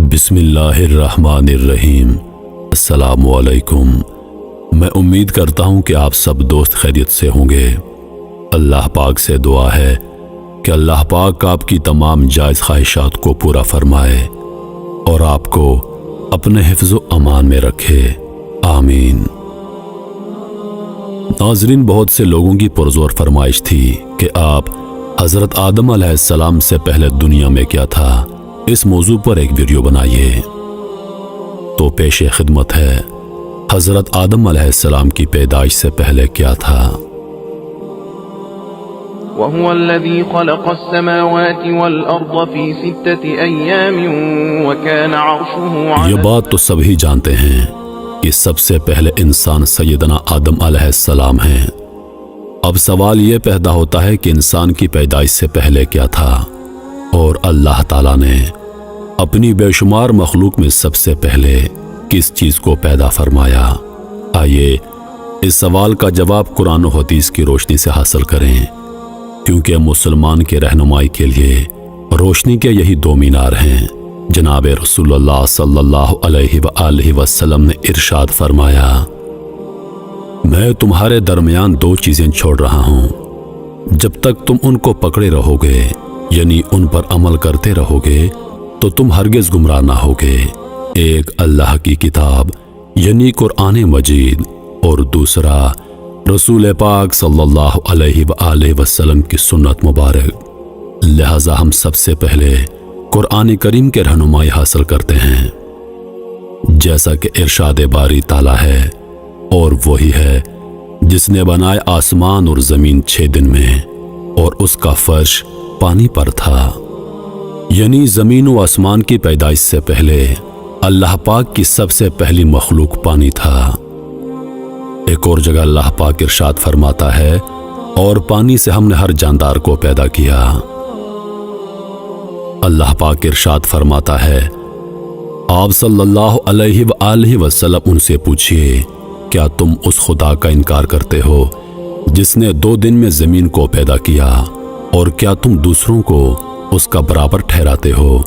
بسم اللہ الرحمن الرحیم۔ السلام علیکم۔ میں امید کرتا ہوں کہ آپ سب دوست خیریت سے ہوں گے۔ اللہ پاک سے دعا ہے کہ اللہ پاک آپ کی تمام جائز خواہشات کو پورا فرمائے اور آپ کو اپنے حفظ و امان میں رکھے، آمین۔ ناظرین، بہت سے لوگوں کی پرزور فرمائش تھی کہ آپ حضرت آدم علیہ السلام سے پہلے دنیا میں کیا تھا، اس موضوع پر ایک ویڈیو بنائیے۔ تو پیش خدمت ہے حضرت آدم علیہ السلام کی پیدائش سے پہلے کیا تھا۔ وَهُوَ الَّذِي خَلَقَ السَّمَاوَاتِ وَالْأَرْضَ فِي سِتَّةِ أَيَّامٍ وَكَانَ عَرْشُهُ عَلَى یہ بات تو سبھی جانتے ہیں کہ سب سے پہلے انسان سیدنا آدم علیہ السلام ہیں۔ اب سوال یہ پیدا ہوتا ہے کہ انسان کی پیدائش سے پہلے کیا تھا، اور اللہ تعالیٰ نے اپنی بے شمار مخلوق میں سب سے پہلے کس چیز کو پیدا فرمایا۔ آئیے اس سوال کا جواب قرآن و حدیث کی روشنی سے حاصل کریں، کیونکہ مسلمان کے رہنمائی کے لیے روشنی کے یہی دو مینار ہیں۔ جناب رسول اللہ صلی اللہ علیہ وآلہ وسلم نے ارشاد فرمایا، میں تمہارے درمیان دو چیزیں چھوڑ رہا ہوں، جب تک تم ان کو پکڑے رہو گے، یعنی ان پر عمل کرتے رہو گے، تو تم ہرگز گمراہ نہ ہوگے۔ ایک اللہ کی کتاب یعنی قرآن مجید، اور دوسرا رسول پاک صلی اللہ علیہ وآلہ وسلم کی سنت مبارک۔ لہذا ہم سب سے پہلے قرآن کریم کے رہنمائی حاصل کرتے ہیں، جیسا کہ ارشاد باری تعالیٰ ہے، اور وہی ہے جس نے بنائے آسمان اور زمین 6 دن میں، اور اس کا فرش پانی پر تھا۔ یعنی زمین و آسمان کی پیدائش سے پہلے اللہ پاک کی سب سے پہلی مخلوق پانی تھا۔ ایک اور جگہ اللہ پاک ارشاد فرماتا ہے، اور پانی سے ہم نے ہر جاندار کو پیدا کیا۔ اللہ پاک ارشاد فرماتا ہے، آپ صلی اللہ علیہ وآلہ وسلم ان سے پوچھئے، کیا تم اس خدا کا انکار کرتے ہو جس نے 2 دن میں زمین کو پیدا کیا، اور کیا تم دوسروں کو اس کا برابر ٹھہراتے ہو؟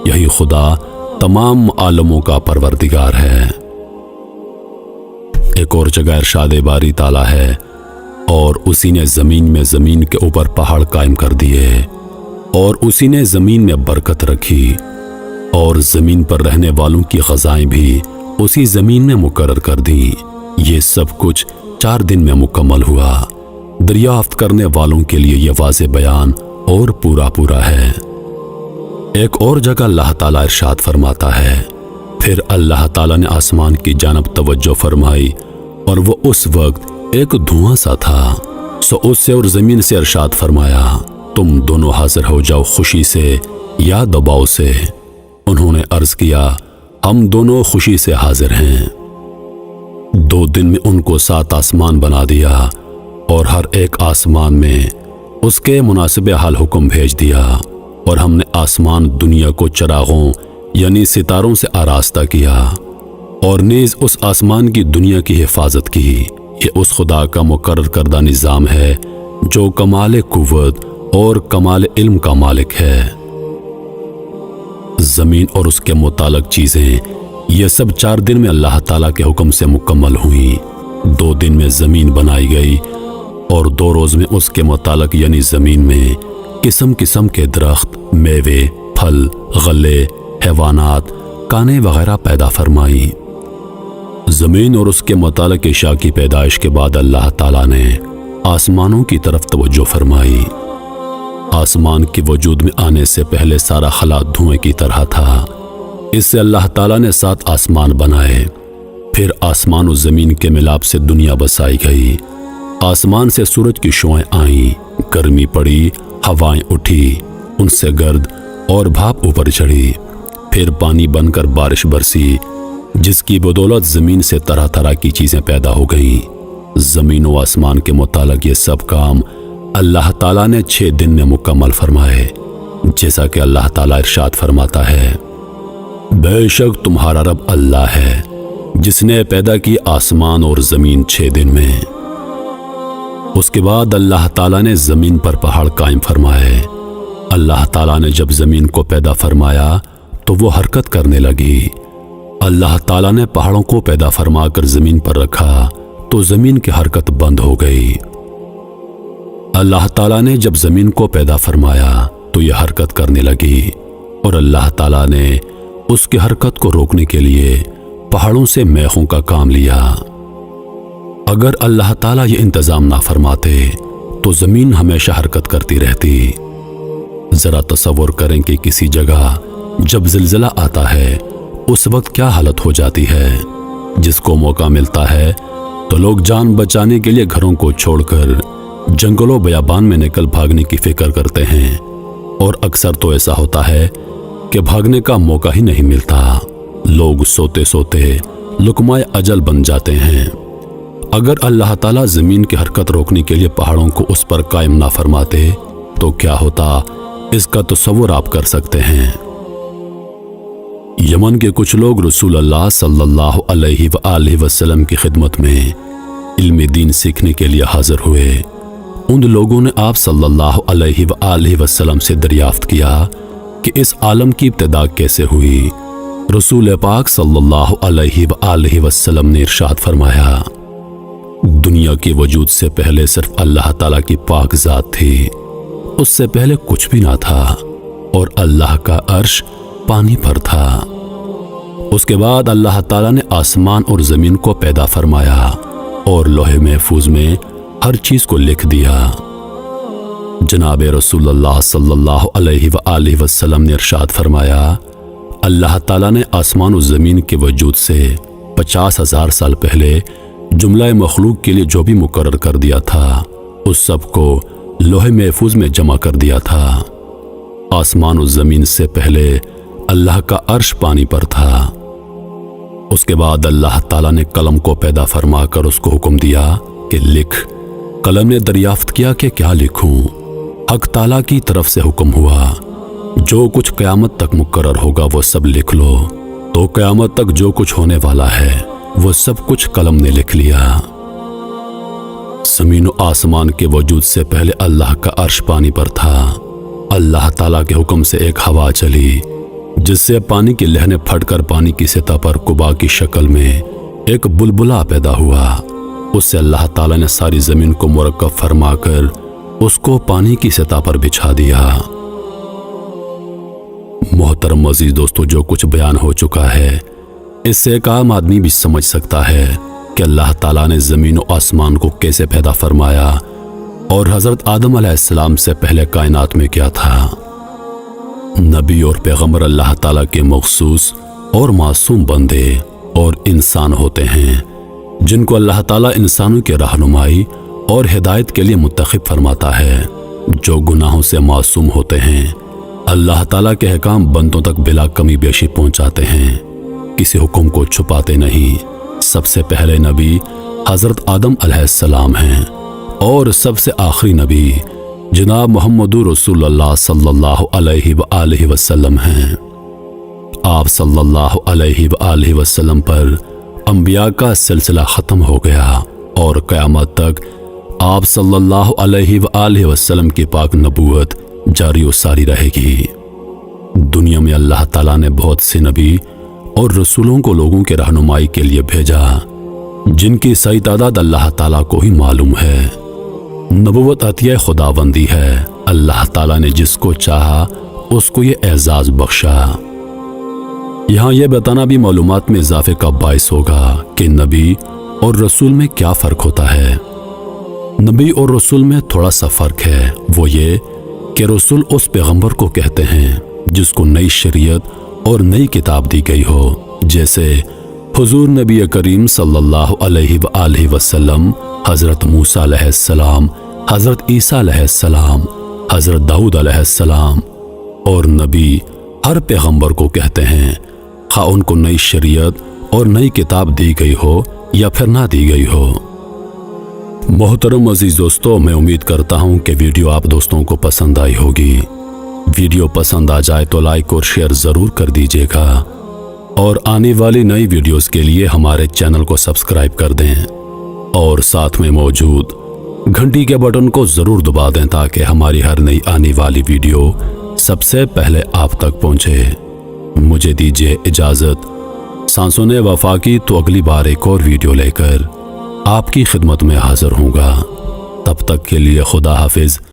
یہی خدا تمام عالموں کا پروردگار ہے۔ ایک اور جگہ ارشاد باری تعالیٰ ہے، اور اسی نے زمین میں زمین کے اوپر پہاڑ قائم کر دیے، اور اسی نے زمین میں برکت رکھی، اور زمین پر رہنے والوں کی غذائیں بھی اسی زمین میں مقرر کر دیں۔ یہ سب کچھ 4 دن میں مکمل ہوا۔ دریافت کرنے والوں کے لیے یہ واضح بیان اور پورا ہے۔ ایک اور جگہ اللہ تعالیٰ ارشاد فرماتا ہے، پھر اللہ تعالیٰ نے آسمان کی جانب توجہ فرمائی، اور وہ اس وقت ایک دھواں سا تھا، سو اس سے اور زمین سے ارشاد فرمایا، تم دونوں حاضر ہو جاؤ خوشی سے یا دباؤ سے۔ انہوں نے عرض کیا، ہم دونوں خوشی سے حاضر ہیں۔ 2 دن میں ان کو 7 آسمان بنا دیا، اور ہر ایک آسمان میں اس کے مناسب حال حکم بھیج دیا، اور ہم نے آسمان دنیا کو چراغوں یعنی ستاروں سے آراستہ کیا، اور نیز اس آسمان کی دنیا کی حفاظت کی۔ یہ اس خدا کا مقرر کردہ نظام ہے جو کمال قوت اور کمال علم کا مالک ہے۔ زمین اور اس کے متعلق چیزیں یہ سب 4 دن میں اللہ تعالیٰ کے حکم سے مکمل ہوئیں۔ 2 دن میں زمین بنائی گئی، اور 2 روز میں اس کے متعلق یعنی زمین میں قسم قسم کے درخت، میوے، پھل، غلے، حیوانات، کانے وغیرہ پیدا فرمائی۔ زمین اور اس کے متعلق اشیاء کی پیدائش کے بعد اللہ تعالیٰ نے آسمانوں کی طرف توجہ فرمائی۔ آسمان کے وجود میں آنے سے پہلے سارا خلا دھوئیں کی طرح تھا۔ اس سے اللہ تعالیٰ نے 7 آسمان بنائے۔ پھر آسمان و زمین کے ملاپ سے دنیا بسائی گئی۔ آسمان سے سورج کی شعائیں آئیں، گرمی پڑی، ہوائیں اٹھی، ان سے گرد اور بھاپ اوپر چڑھی۔ پھر پانی بن کر بارش برسی، جس کی بدولت زمین سے طرح طرح کی چیزیں پیدا ہو گئیں۔ زمین و آسمان کے متعلق یہ سب کام اللہ تعالیٰ نے 6 دن میں مکمل فرمائے، جیسا کہ اللہ تعالیٰ ارشاد فرماتا ہے، بے شک تمہارا رب اللہ ہے جس نے پیدا کی آسمان اور زمین 6 دن میں۔ اس کے بعد اللہ تعالیٰ نے زمین پر پہاڑ قائم فرمائے۔ اللہ تعالیٰ نے جب زمین کو پیدا فرمایا تو وہ حرکت کرنے لگی۔ اللہ تعالیٰ نے پہاڑوں کو پیدا فرما کر زمین پر رکھا تو زمین کی حرکت بند ہو گئی۔ اللہ تعالیٰ نے جب زمین کو پیدا فرمایا تو یہ حرکت کرنے لگی، اور اللہ تعالیٰ نے اس کی حرکت کو روکنے کے لیے پہاڑوں سے میخوں کا کام لیا۔ اگر اللہ تعالیٰ یہ انتظام نہ فرماتے تو زمین ہمیشہ حرکت کرتی رہتی۔ ذرا تصور کریں کہ کسی جگہ جب زلزلہ آتا ہے اس وقت کیا حالت ہو جاتی ہے۔ جس کو موقع ملتا ہے تو لوگ جان بچانے کے لیے گھروں کو چھوڑ کر جنگلوں بیابان میں نکل بھاگنے کی فکر کرتے ہیں، اور اکثر تو ایسا ہوتا ہے کہ بھاگنے کا موقع ہی نہیں ملتا۔ لوگ سوتے سوتے لقمہ اجل بن جاتے ہیں۔ اگر اللہ تعالیٰ زمین کی حرکت روکنے کے لیے پہاڑوں کو اس پر قائم نہ فرماتے تو کیا ہوتا، اس کا تصور آپ کر سکتے ہیں۔ یمن کے کچھ لوگ رسول اللہ صلی اللہ علیہ وآلہ وسلم کی خدمت میں علم دین سیکھنے کے لیے حاضر ہوئے۔ ان لوگوں نے آپ صلی اللہ علیہ وآلہ وسلم سے دریافت کیا کہ اس عالم کی ابتدا کیسے ہوئی۔ رسول پاک صلی اللہ علیہ وآلہ وسلم نے ارشاد فرمایا، دنیا کے وجود سے پہلے صرف اللہ تعالیٰ کی پاک ذات تھی، اس سے پہلے کچھ بھی نہ تھا، اور اللہ کا عرش پانی پر تھا۔ اس کے بعد اللہ تعالیٰ نے آسمان اور زمین کو پیدا فرمایا اور لوح محفوظ میں ہر چیز کو لکھ دیا۔ جناب رسول اللہ صلی اللہ علیہ وآلہ وسلم نے ارشاد فرمایا، اللہ تعالیٰ نے آسمان و زمین کے وجود سے 50,000 سال پہلے جملہ مخلوق کے لیے جو بھی مقرر کر دیا تھا اس سب کو لوح محفوظ میں جمع کر دیا تھا۔ آسمان و زمین سے پہلے اللہ کا عرش پانی پر تھا۔ اس کے بعد اللہ تعالیٰ نے قلم کو پیدا فرما کر اس کو حکم دیا کہ لکھ۔ قلم نے دریافت کیا کہ کیا لکھوں؟ حق تعالیٰ کی طرف سے حکم ہوا، جو کچھ قیامت تک مقرر ہوگا وہ سب لکھ لو۔ تو قیامت تک جو کچھ ہونے والا ہے وہ سب کچھ قلم نے لکھ لیا۔ زمین و آسمان کے وجود سے پہلے اللہ کا عرش پانی پر تھا۔ اللہ تعالیٰ کے حکم سے ایک ہوا چلی جس سے پانی کی لہریں پھٹ کر پانی کی سطح پر قبا کی شکل میں ایک بلبلا پیدا ہوا۔ اس سے اللہ تعالیٰ نے ساری زمین کو مرکب فرما کر اس کو پانی کی سطح پر بچھا دیا۔ محترم عزیز دوستو، جو کچھ بیان ہو چکا ہے اس سے ایک عام آدمی بھی سمجھ سکتا ہے کہ اللہ تعالیٰ نے زمین و آسمان کو کیسے پیدا فرمایا اور حضرت آدم علیہ السلام سے پہلے کائنات میں کیا تھا۔ نبی اور پیغمبر اللہ تعالیٰ کے مخصوص اور معصوم بندے اور انسان ہوتے ہیں جن کو اللہ تعالیٰ انسانوں کی رہنمائی اور ہدایت کے لیے منتخب فرماتا ہے۔ جو گناہوں سے معصوم ہوتے ہیں اللہ تعالیٰ کے احکام بندوں تک بلا کمی بیشی پہنچاتے ہیں، کسی حکم کو چھپاتے نہیں۔ سب سے پہلے نبی حضرت آدم علیہ السلام ہیں اور سب سے آخری نبی جناب محمد رسول اللہ صلی اللہ علیہ وآلہ وسلم ہیں۔ آپ صلی اللہ علیہ وآلہ وسلم پر انبیاء کا سلسلہ ختم ہو گیا اور قیامت تک آپ صلی اللہ علیہ وآلہ وسلم کی پاک نبوت جاری و ساری رہے گی۔ دنیا میں اللہ تعالیٰ نے بہت سے نبی اور رسولوں کو لوگوں کے رہنمائی کے لیے بھیجا جن کی صحیح تعداد اللہ تعالیٰ کو ہی معلوم ہے۔ نبوت عطیہ خداوندی ہے، اللہ تعالیٰ نے جس کو چاہا اس کو یہ اعزاز بخشا۔ یہاں یہ بتانا بھی معلومات میں اضافے کا باعث ہوگا کہ نبی اور رسول میں کیا فرق ہوتا ہے۔ نبی اور رسول میں تھوڑا سا فرق ہے، وہ یہ کہ رسول اس پیغمبر کو کہتے ہیں جس کو نئی شریعت اور نئی کتاب دی گئی ہو، جیسے حضور نبی کریم صلی اللہ علیہ وآلہ وسلم، حضرت موسیٰ علیہ السلام، حضرت عیسیٰ علیہ السلام، حضرت داؤد علیہ السلام۔ اور نبی ہر پیغمبر کو کہتے ہیں، خواہ ان کو نئی شریعت اور نئی کتاب دی گئی ہو یا پھر نہ دی گئی ہو۔ محترم عزیز دوستو، میں امید کرتا ہوں کہ ویڈیو آپ دوستوں کو پسند آئی ہوگی۔ ویڈیو پسند آ جائے تو لائک اور شیئر ضرور کر دیجیے گا، اور آنے والی نئی ویڈیوز کے لیے ہمارے چینل کو سبسکرائب کر دیں اور ساتھ میں موجود گھنٹی کے بٹن کو ضرور دبا دیں تاکہ ہماری ہر نئی آنے والی ویڈیو سب سے پہلے آپ تک پہنچے۔ مجھے دیجیے اجازت۔ سانسوں نے وفا کی تو اگلی بار ایک اور ویڈیو لے کر آپ کی خدمت میں حاضر ہوں گا۔ تب تک کے لیے خدا حافظ۔